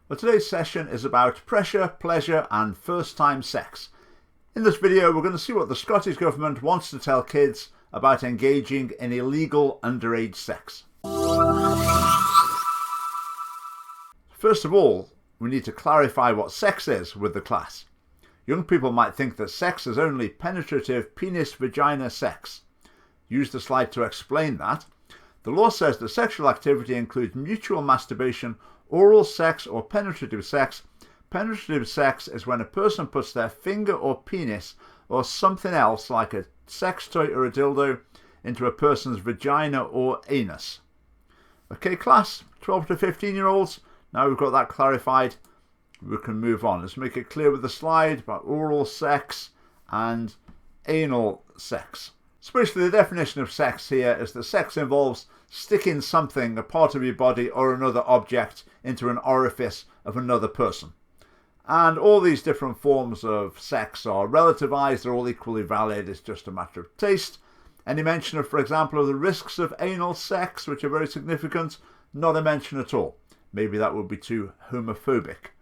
Well, today's session is about pressure, pleasure and first-time sex. In this video we're going to see what the Scottish Government wants to tell kids about engaging in illegal underage sex. First of all, we need to clarify what sex is with the class. Young people might think that sex is only penetrative penis-vagina sex. Use the slide to explain that. The law says that sexual activity includes mutual masturbation, oral sex or penetrative sex. Penetrative sex is when a person puts their finger or penis or something else like a sex toy or a dildo into a person's vagina or anus. Okay class, 12 to 15 year olds, now we've got that clarified, we can move on. Let's make it clear with the slide about oral sex and anal sex. So basically the definition of sex here is that sex involves sticking something, a part of your body or another object, into an orifice of another person. And all these different forms of sex are relativized, they're all equally valid, it's just a matter of taste. Any mention of, for example, of the risks of anal sex, which are very significant, not a mention at all. Maybe that would be too homophobic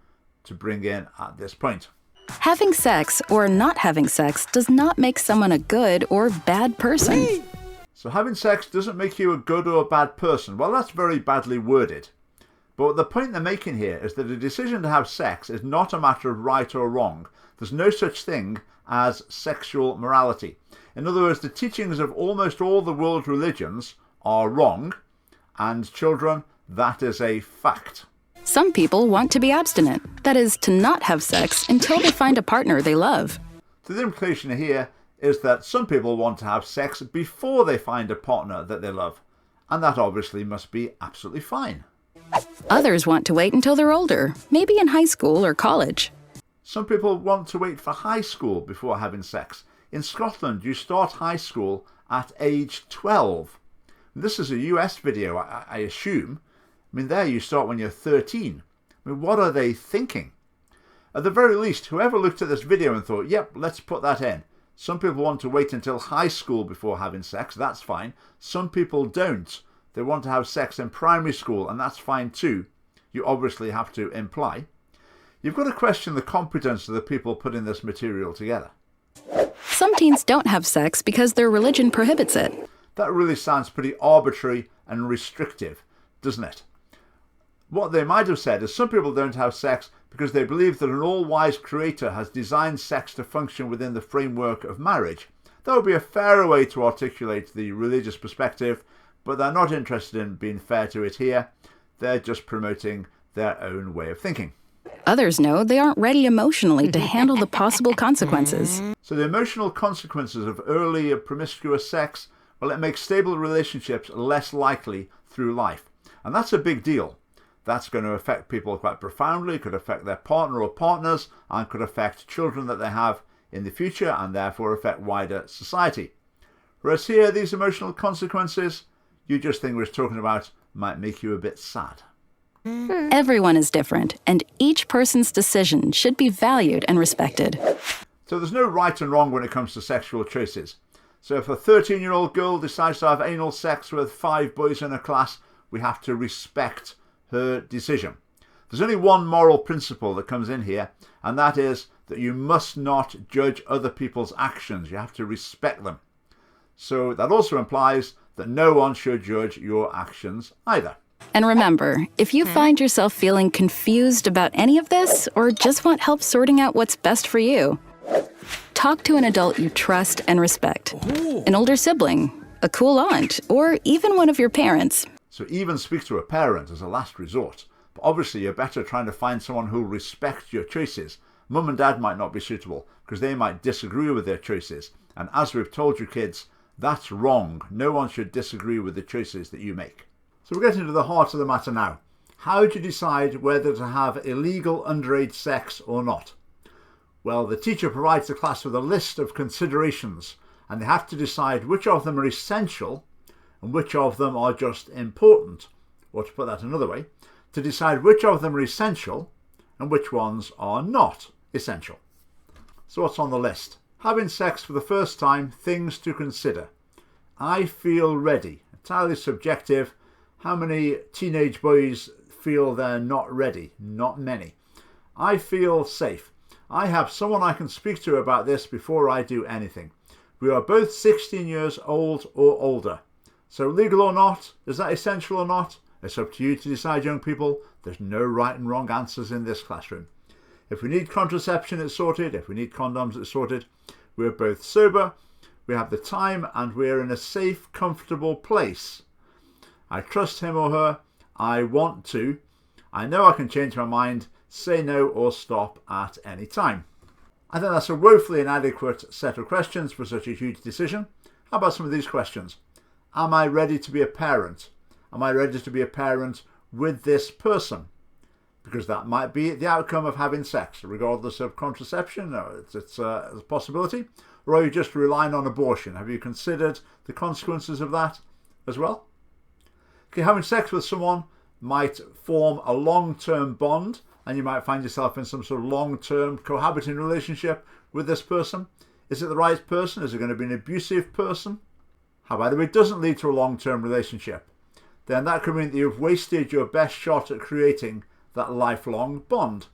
to bring in at this point. Having sex or not having sex does not make someone a good or bad person. So having sex doesn't make you a good or a bad person. Well, that's very badly worded. But the point they're making here is that a decision to have sex is not a matter of right or wrong. There's no such thing as sexual morality. In other words, the teachings of almost all the world religions are wrong, and children, that is a fact. Some people want to be abstinent, that is, to not have sex until they find a partner they love. So the implication here is that some people want to have sex before they find a partner that they love, and that obviously must be absolutely fine. Others want to wait until they're older, maybe in high school or college. Some people want to wait for high school before having sex. In Scotland, you start high school at age 12. This is a US video, I assume. I mean, there you start when you're 13. I mean, what are they thinking? At the very least, whoever looked at this video and thought, yep, let's put that in. Some people want to wait until high school before having sex, that's fine. Some people don't. They want to have sex in primary school, and that's fine too. You obviously have to imply. You've got to question the competence of the people putting this material together. Some teens don't have sex because their religion prohibits it. That really sounds pretty arbitrary and restrictive, doesn't it? What they might have said is some people don't have sex because they believe that an all-wise creator has designed sex to function within the framework of marriage. That would be a fairer way to articulate the religious perspective, but they're not interested in being fair to it here. They're just promoting their own way of thinking. Others know they aren't ready emotionally to handle the possible consequences. So the emotional consequences of early promiscuous sex, well, it makes stable relationships less likely through life. And that's a big deal. That's going to affect people quite profoundly, could affect their partner or partners, and could affect children that they have in the future, and therefore affect wider society. Whereas here, these emotional consequences, you just think we're talking about, might make you a bit sad. Everyone is different, and each person's decision should be valued and respected. So there's no right and wrong when it comes to sexual choices. So if a 13-year-old girl decides to have anal sex with 5 boys in her class, we have to respect her decision. There's only one moral principle that comes in here, and that is that you must not judge other people's actions. You have to respect them. So that also implies that no one should judge your actions either. And remember, if you find yourself feeling confused about any of this, or just want help sorting out what's best for you, talk to an adult you trust and respect. An older sibling, a cool aunt, or even one of your parents. So even speak to a parent as a last resort. But obviously you're better trying to find someone who'll respect your choices. Mum and dad might not be suitable because they might disagree with their choices. And as we've told you kids, that's wrong. No one should disagree with the choices that you make. So we're getting to the heart of the matter now. How do you decide whether to have illegal underage sex or not? Well, the teacher provides the class with a list of considerations, and they have to decide which of them are essential and which of them are just important. Or to put that another way, to decide which of them are essential and which ones are not essential. So what's on the list? Having sex for the first time, things to consider. I feel ready. Entirely subjective. How many teenage boys feel they're not ready. Not many. I feel safe. I have someone I can speak to about this before I do anything. We are both 16 years old or older. So legal or not, is that essential or not? It's up to you to decide, young people. There's no right and wrong answers in this classroom. If we need contraception, it's sorted. If we need condoms, it's sorted. We're both sober. We have the time and we're in a safe, comfortable place. I trust him or her. I want to. I know I can change my mind, say no or stop at any time. I think that's a woefully inadequate set of questions for such a huge decision. How about some of these questions? Am I ready to be a parent? Am I ready to be a parent with this person? Because that might be the outcome of having sex, regardless of contraception. It's a possibility. Or are you just relying on abortion? Have you considered the consequences of that as well? Okay, having sex with someone might form a long-term bond, and you might find yourself in some sort of long-term cohabiting relationship with this person. Is it the right person? Is it going to be an abusive person? How about if it doesn't lead to a long-term relationship? Then that could mean that you've wasted your best shot at creating that lifelong bond.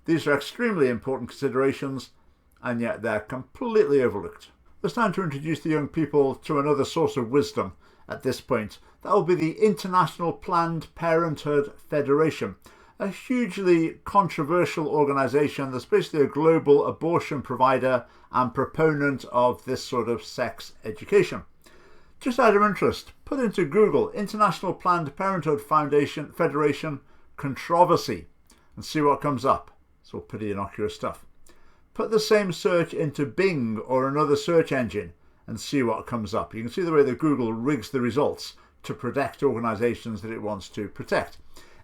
These are extremely important considerations, and yet they're completely overlooked. It's time to introduce the young people to another source of wisdom at this point. That will be the International Planned Parenthood Federation, a hugely controversial organisation that's basically a global abortion provider and proponent of this sort of sex education. Just out of interest, put into Google International Planned Parenthood Federation controversy and see what comes up. It's all pretty innocuous stuff. Put the same search into Bing or another search engine and see what comes up. You can see the way that Google rigs the results to protect organisations that it wants to protect.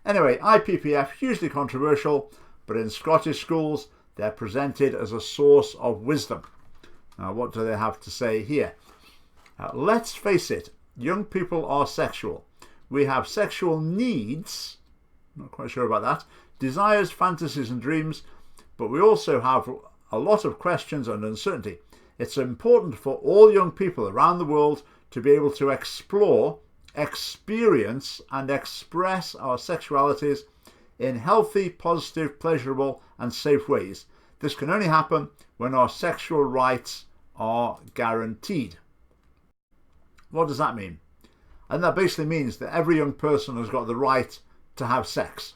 Anyway, IPPF, hugely controversial, but in Scottish schools they're presented as a source of wisdom. Now, what do they have to say here? Let's face it, young people are sexual. We have sexual needs, not quite sure about that, desires, fantasies and dreams, but we also have a lot of questions and uncertainty. It's important for all young people around the world to be able to explore, experience and express our sexualities in healthy, positive, pleasurable and safe ways. This can only happen when our sexual rights are guaranteed. What does that mean? And that basically means that every young person has got the right to have sex.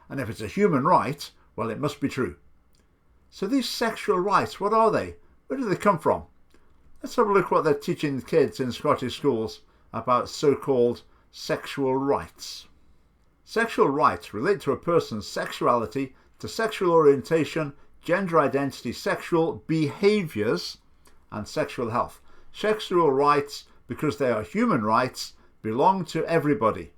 And if it's a human right, well, it must be true. So these sexual rights, what are they? Where do they come from? Let's have a look what they're teaching the kids in Scottish schools about so-called sexual rights. Sexual rights relate to a person's sexuality, to sexual orientation, gender identity, sexual behaviours and sexual health. Sexual rights, because they are human rights, belong to everybody.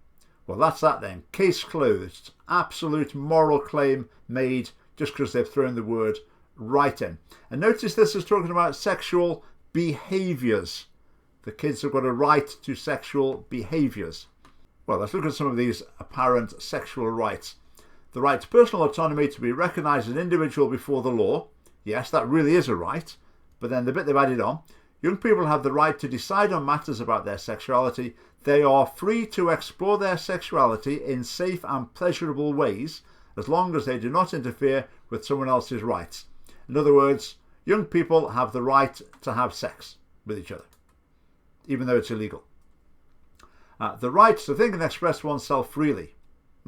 Well, that's that then. Case closed. Absolute moral claim made just because they've thrown the word right in. And notice this is talking about sexual behaviours. The kids have got a right to sexual behaviours. Well, let's look at some of these apparent sexual rights. The right to personal autonomy, to be recognised as an individual before the law. Yes, that really is a right. But then the bit they've added on, young people have the right to decide on matters about their sexuality. They are free to explore their sexuality in safe and pleasurable ways, as long as they do not interfere with someone else's rights. In other words, young people have the right to have sex with each other, even though it's illegal. The right to think and express oneself freely.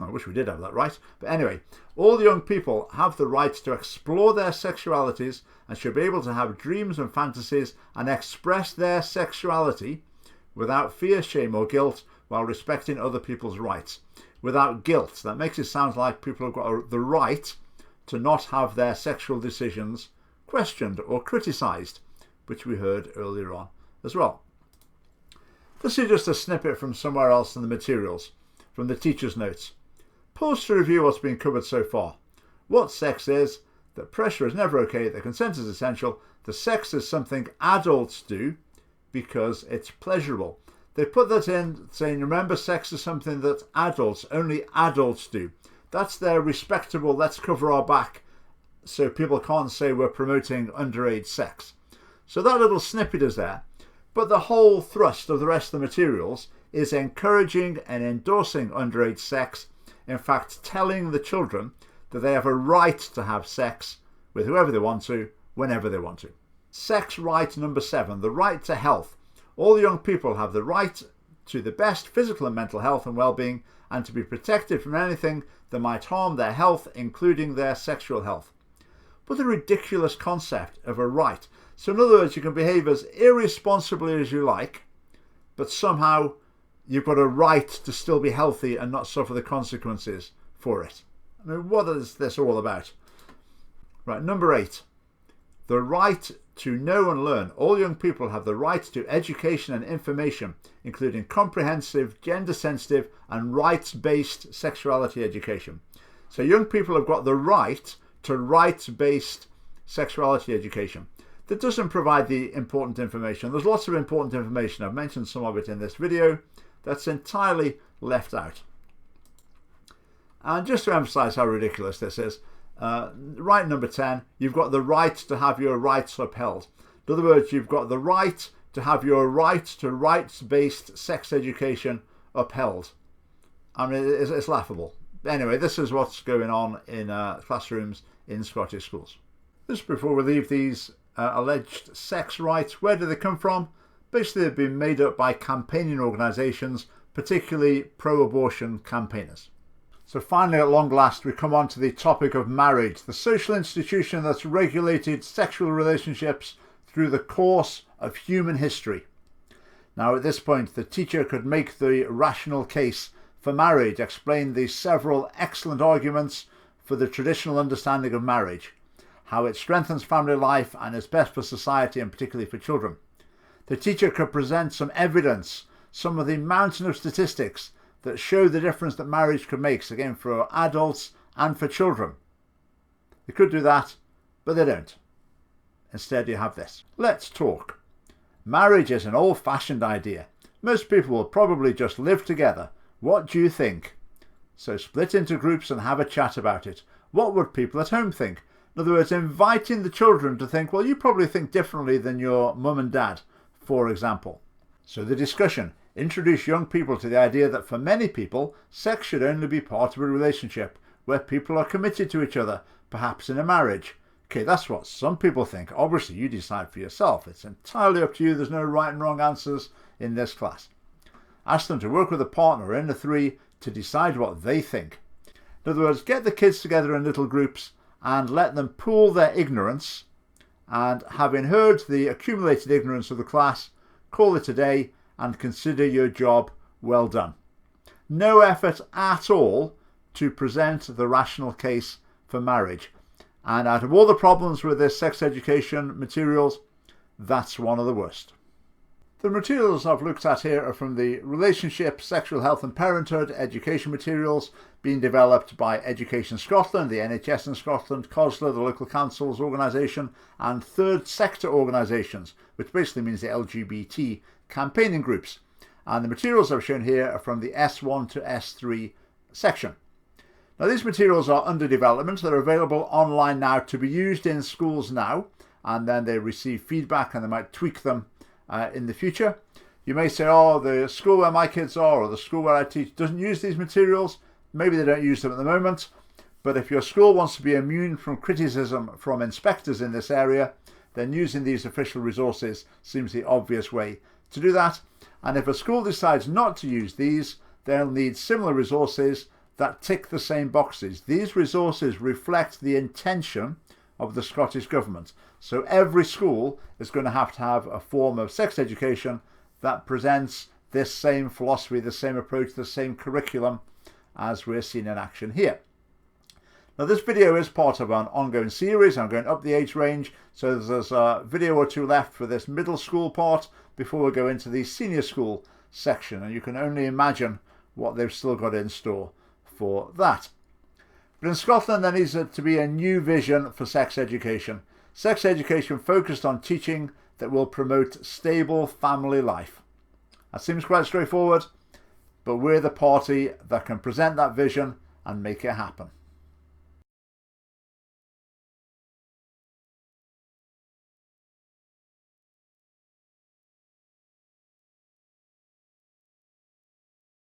I wish we did have that right. But anyway, all young people have the right to explore their sexualities and should be able to have dreams and fantasies and express their sexuality without fear, shame or guilt, while respecting other people's rights. Without guilt. That makes it sound like people have got the right to not have their sexual decisions questioned or criticised, which we heard earlier on as well. This is just a snippet from somewhere else in the materials, from the teacher's notes. Pause to review what's been covered so far. What sex is, that pressure is never okay, that consent is essential, the sex is something adults do because it's pleasurable. They put that in saying, remember, sex is something that only adults do. That's their respectable, let's cover our back so people can't say we're promoting underage sex. So that little snippet is there. But the whole thrust of the rest of the materials is encouraging and endorsing underage sex, in fact telling the children that they have a right to have sex with whoever they want to, whenever they want to. Sex right number 7, the right to health. All young people have the right to the best physical and mental health and well-being, and to be protected from anything that might harm their health, including their sexual health. What a ridiculous concept of a right. So in other words, you can behave as irresponsibly as you like, but somehow you've got a right to still be healthy and not suffer the consequences for it. I mean, what is this all about? Right, number 8. The right to know and learn. All young people have the right to education and information, including comprehensive, gender-sensitive and rights-based sexuality education. So young people have got the right to rights-based sexuality education. That doesn't provide the important information. There's lots of important information. I've mentioned some of it in this video. That's entirely left out. And just to emphasize how ridiculous this is, right number 10, you've got the right to have your rights upheld. In other words, you've got the right to have your right to rights-based sex education upheld. I mean, it's laughable. Anyway, this is what's going on in classrooms in Scottish schools. Just before we leave these alleged sex rights, where do they come from? Basically, they've been made up by campaigning organisations, particularly pro-abortion campaigners. So finally, at long last, we come on to the topic of marriage, the social institution that's regulated sexual relationships through the course of human history. Now, at this point, the teacher could make the rational case for marriage, explain the several excellent arguments for the traditional understanding of marriage, how it strengthens family life and is best for society and particularly for children. The teacher could present some evidence, some of the mountain of statistics that show the difference that marriage could make, again, for adults and for children. They could do that, but they don't. Instead, you have this. Let's talk. Marriage is an old-fashioned idea. Most people will probably just live together. What do you think? So split into groups and have a chat about it. What would people at home think? In other words, inviting the children to think, well, you probably think differently than your mum and dad, for example. So the discussion. Introduce young people to the idea that for many people, sex should only be part of a relationship where people are committed to each other, perhaps in a marriage. Okay, that's what some people think. Obviously, you decide for yourself. It's entirely up to you. There's no right and wrong answers in this class. Ask them to work with a partner in the 3 to decide what they think. In other words, get the kids together in little groups and let them pool their ignorance, and having heard the accumulated ignorance of the class, call it a day and consider your job well done. No effort at all to present the rational case for marriage. And out of all the problems with this sex education materials, that's one of the worst. The materials I've looked at here are from the Relationship, Sexual Health and Parenthood education materials being developed by Education Scotland, the NHS in Scotland, COSLA, the local councils organisation, and third sector organisations, which basically means the LGBT campaigning groups. And the materials I've shown here are from the S1 to S3 section. Now, these materials are under development. They're available online now to be used in schools now, and then they receive feedback and they might tweak them in the future. You may say, oh, the school where my kids are or the school where I teach doesn't use these materials. Maybe they don't use them at the moment, but if your school wants to be immune from criticism from inspectors in this area, then using these official resources seems the obvious way to do that. And if a school decides not to use these, they'll need similar resources that tick the same boxes. These resources reflect the intention of the Scottish Government. So every school is going to have a form of sex education that presents this same philosophy, the same approach, the same curriculum as we're seeing in action here. Now, this video is part of an ongoing series. I'm going up the age range, so there's a video or 2 left for this middle school part before we go into the senior school section, and you can only imagine what they've still got in store for that. But in Scotland, there needs to be a new vision for sex education. Sex education focused on teaching that will promote stable family life. That seems quite straightforward, but we're the party that can present that vision and make it happen.